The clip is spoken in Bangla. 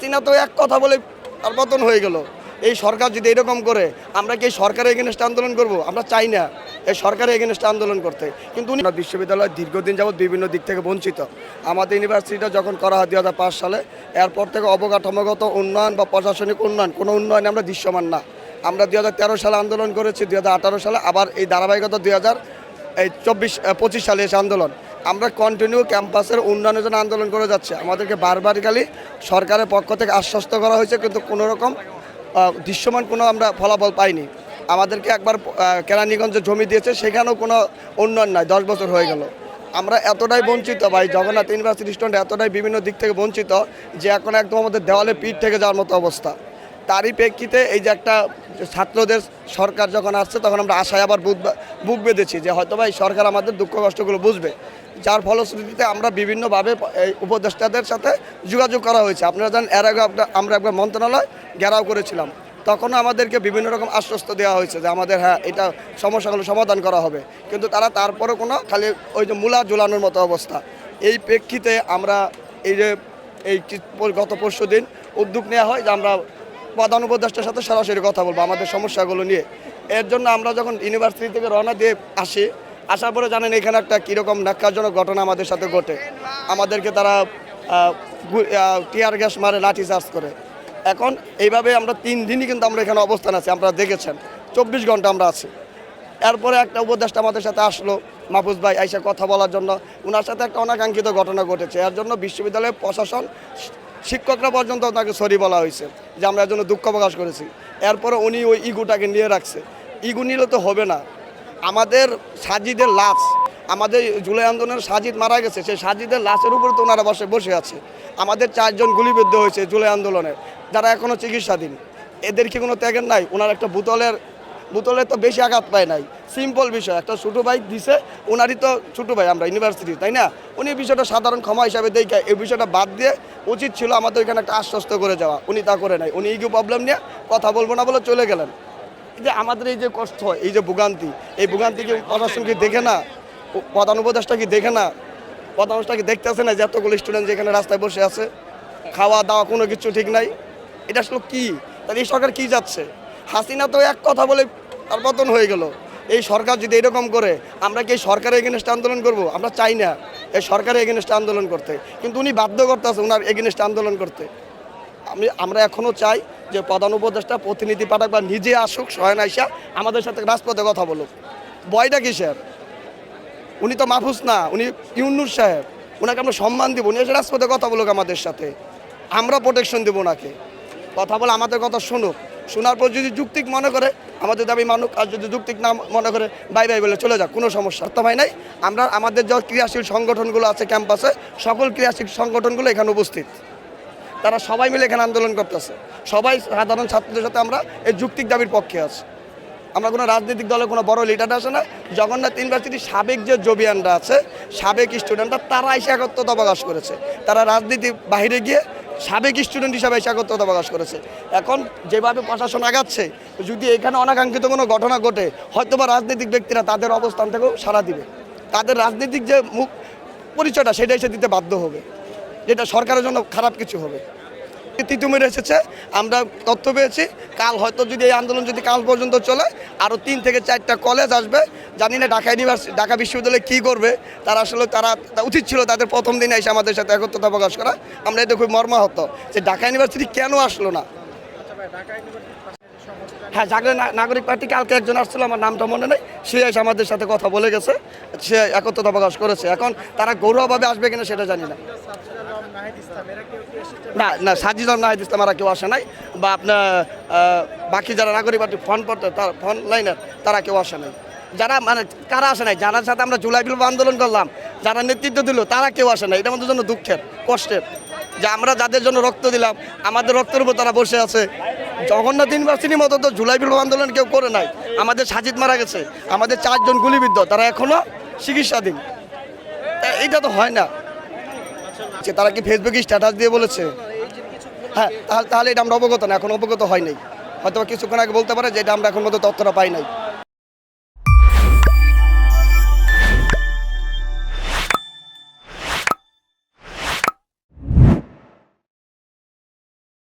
চীনা তো এক কথা বলে আর পতন হয়ে গেল। এই সরকার যদি এরকম করে, আমরা কি এই সরকারের এগেনস্টে আন্দোলন করব? আমরা চাই না এই সরকারের এগেনস্টে আন্দোলন করতে। কিন্তু উনি বিশ্ববিদ্যালয় দীর্ঘদিন যাবৎ বিভিন্ন দিক থেকে বঞ্চিত। আমাদের ইউনিভার্সিটিটা যখন করা হয় 2005 সালে, এরপর থেকে অবকাঠামোগত উন্নয়ন বা প্রশাসনিক উন্নয়ন কোনো উন্নয়নে আমরা দৃশ্যমান না। আমরা 2013 সালে আন্দোলন করেছি, 2018 সালে, আবার এই ধারাবাহিকতা 2025 সালে এসে আন্দোলন। আমরা কন্টিনিউ ক্যাম্পাসের উন্নয়নের জন্য আন্দোলন করে যাচ্ছে। আমাদেরকে বারবারই সরকারের পক্ষ থেকে আশ্বস্ত করা হয়েছে, কিন্তু কোনো রকম দৃশ্যমান কোনো আমরা ফলাফল পাইনি। আমাদেরকে একবার কেরানীগঞ্জে জমি দিয়েছে, সেখানেও কোনো উন্নয়ন নাই। 10 বছর হয়ে গেল। আমরা এতটাই বঞ্চিত ভাই, জগন্নাথ ইউনিভার্সিটি স্টুডেন্ট এতটাই বিভিন্ন দিক থেকে বঞ্চিত যে এখন একদম আমাদের দেওয়ালে পিঠ থেকে যাওয়ার মতো অবস্থা। তারই প্রেক্ষিতে এই যে একটা ছাত্রদের সরকার যখন আসছে, তখন আমরা আশায় আবার বুক বেঁধেছি যে হয়তো ভাই সরকার আমাদের দুঃখ কষ্টগুলো বুঝবে। যার ফলশ্রুতিতে আমরা বিভিন্নভাবে এই উপদেষ্টাদের সাথে যোগাযোগ করা হয়েছে। আপনারা জানেন, এর আগে আমরা একবার মন্ত্রণালয় ঘেরাও করেছিলাম, তখনও আমাদেরকে বিভিন্ন রকম আশ্বস্ত দেওয়া হয়েছে যে আমাদের এটা সমস্যাগুলো সমাধান করা হবে। কিন্তু তারা তারপরেও কোনো খালি ওই যে মূলা ঝোলানোর মতো অবস্থা। এই প্রেক্ষিতে আমরা এই গত পরশু দিন উদ্যোগ নেওয়া হয় যে আমরা প্রধান উপদেষ্টার সাথে সরাসরি কথা বলবো আমাদের সমস্যাগুলো নিয়ে। এর জন্য আমরা যখন ইউনিভার্সিটি থেকে রওনা দিয়ে আসার পরে জানেন এখানে একটা কীরকম ন্যাক্কারজনক ঘটনা আমাদের সাথে ঘটে। আমাদেরকে তারা টিয়ার গ্যাস মারে, লাঠি চার্জ করে। এখন এইভাবে আমরা 3 দিনই কিন্তু আমরা এখানে অবস্থান আছি, আপনারা দেখেছেন 24 ঘন্টা আমরা আছি। এরপরে একটা উপদেষ্টা আমাদের সাথে আসলো, মাহফুজ ভাই, আইসা কথা বলার জন্য। ওনার সাথে একটা অনাকাঙ্ক্ষিত ঘটনা ঘটেছে। এর জন্য বিশ্ববিদ্যালয়ের প্রশাসন, শিক্ষকরা পর্যন্ত তাকে সরি বলা হয়েছে যে আমরা এর জন্য দুঃখ প্রকাশ করেছি। এরপরে উনি ওই ইগুটাকে নিয়ে রাখছে। ইগু নিলে তো হবে না। আমাদের সাজিদের লাশ, আমাদের জুলাই আন্দোলনের সাজিদ মারা গেছে, সেই সাজিদের লাশের উপরে তো ওনারা বসে আছে। আমাদের 4 জন গুলিবিদ্ধ হয়েছে জুলাই আন্দোলনের, যারা এখনও চিকিৎসাধীন। এদের কি কোনো ত্যাগের নাই? ওনার একটা বোতলের তো বেশি আঘাত পায় নাই। সিম্পল বিষয়, একটা ছোটো ভাই দিছে, ওনারই তো ছোটো ভাই, আমরা ইউনিভার্সিটি, তাই না? উনি বিষয়টা সাধারণ ক্ষমা হিসাবে দেখে এই বিষয়টা বাদ দিয়ে উচিত ছিল আমাদের এখানে একটা আশ্বস্ত করে যাওয়া। উনি তা করে নাই। উনি ইগো প্রবলেম নিয়ে কথা বলবো না বলে চলে গেলেন। এই যে আমাদের এই যে কষ্ট, এই যে ভোগান্তি, এই ভোগান্তিকে প্রশাসন কি দেখে না? প্রধান উপদেষ্টা কি দেখে না? প্রধান উপদেষ্টা কি দেখতেছে না যে এতগুলো স্টুডেন্ট যেখানে রাস্তায় বসে আছে, খাওয়া দাওয়া কোনো কিছু ঠিক নাই? এটা আসলে কি? তাহলে এই সরকার কি যাচ্ছে? হাসিনা তো এক কথা বলে আর পতন হয়ে গেল। এই সরকার যদি এরকম করে, আমরা কি এই সরকারের এগেনস্টে আন্দোলন করব? আমরা চাই না এই সরকারের এগেনস্টে আন্দোলন করতে, কিন্তু উনি বাধ্য করতেছে ওনার এগেনস্টে আন্দোলন করতে। আমরা এখনও চাই যে প্রধান উপদেষ্টা প্রতিনিধি পাঠাক বা নিজে আসুক, স্বয়ং আইসা আমাদের সাথে রাজপথে কথা বলুক। ভয়টা কিসের? উনি তো মাহফুজ না, উনি ইউনূস সাহেব। ওনাকে আমরা সম্মান দিব, উনি এসে রাজপথে কথা বলুক আমাদের সাথে। আমরা প্রোটেকশন দেবো ওনাকে। কথা বলে আমাদের কথা শুনুক। শোনার পর যদি যুক্তিক মনে করে আমাদের দাবি মানুক, আর যদি যুক্তিক না মনে করে বাই বাই বলে চলে যাক, কোনো সমস্যা তো হয় নাই। আমরা আমাদের যে ক্রিয়াশীল সংগঠনগুলো আছে ক্যাম্পাসে, সকল ক্রিয়াশীল সংগঠনগুলো এখানে উপস্থিত। তারা সবাই মিলে এখানে আন্দোলন করতেছে। সবাই সাধারণ ছাত্রদের সাথে আমরা এই যুক্তিক দাবির পক্ষে আছি। আমরা কোনো রাজনৈতিক দলে কোনো বড় লিডার আসে না। জগন্নাথ ইউনিভার্সিটির সাবেক যে জবিয়ানরা আছে, সাবেক স্টুডেন্টরা, তারা এসে একত্রতা প্রকাশ করেছে। তারা রাজনীতি বাহিরে গিয়ে সাবেক স্টুডেন্ট হিসাবে এসে একত্রতা প্রকাশ করেছে। এখন যেভাবে প্রশাসন আগাচ্ছে, যদি এখানে অনাকাঙ্ক্ষিত কোনো ঘটনা ঘটে, হয়তোবা রাজনৈতিক ব্যক্তিরা তাদের অবস্থান থেকেও সাড়া দিবে। তাদের রাজনৈতিক যে মুখ পরিচয়টা, সেটা এসে দিতে বাধ্য হবে, যেটা সরকারের জন্য খারাপ কিছু হবে। তিতুমির এসেছে, আমরা তথ্য পেয়েছি। কাল হয়তো যদি এই আন্দোলন যদি কাল পর্যন্ত চলে, আরও 3 থেকে 4টা কলেজ আসবে। জানি না ঢাকা বিশ্ববিদ্যালয়ে কী করবে। তারা আসলে উচিত ছিল তাদের প্রথম দিনে এসে আমাদের সাথে একত্রতা প্রকাশ করা। আমরা এটা খুব মর্মাহত যে ঢাকা ইউনিভার্সিটি কেন আসলো না। হ্যাঁ, জাগরে নাগরিক পার্টি কালকে একজন আসছিল, আমার নামটা মনে নেই, সে এসে আমাদের সাথে কথা বলে গেছে, সে একত্রতা প্রকাশ করেছে। এখন তারা গৌরবভাবে আসবে কিনা সেটা জানি না। না, সাজিদ নাহিদ ইসলাম আর কেউ আসে নাই, বা আপনার বাকি যারা নাগরিক পার্টি ফ্রন্ট লাইনের তারা কেউ আসে নাই। যারা মানে কারা আসে নাই, যারা সাথে আমরা জুলাই বিপ্লব আন্দোলন করলাম, যারা নেতৃত্ব দিল, তারা কেউ আসে নাই। এটা আমাদের জন্য দুঃখের, কষ্টের যে আমরা যাদের জন্য রক্ত দিলাম, আমাদের রক্তের উপর তারা বসে আছে। জগন্নাথ ইউনিভার্সিটির মতো তো জুলাই বিপ্লব আন্দোলন কেউ করে নাই। আমাদের সাজিদ মারা গেছে, আমাদের 4 জন গুলিবিদ্ধ, তারা এখনও চিকিৎসাধীন। এইটা তো হয় না। তারা কি ফেসবুকে স্ট্যাটাস দিয়ে বলেছে? হ্যাঁ, তাহলে এটা আমরা অবগত না, এখন অবগত হয় নাই। হয়তো কিছুক্ষণ আগে বলতে পারে যে এটা আমরা এখন মতো তথ্যটা পাই নাই।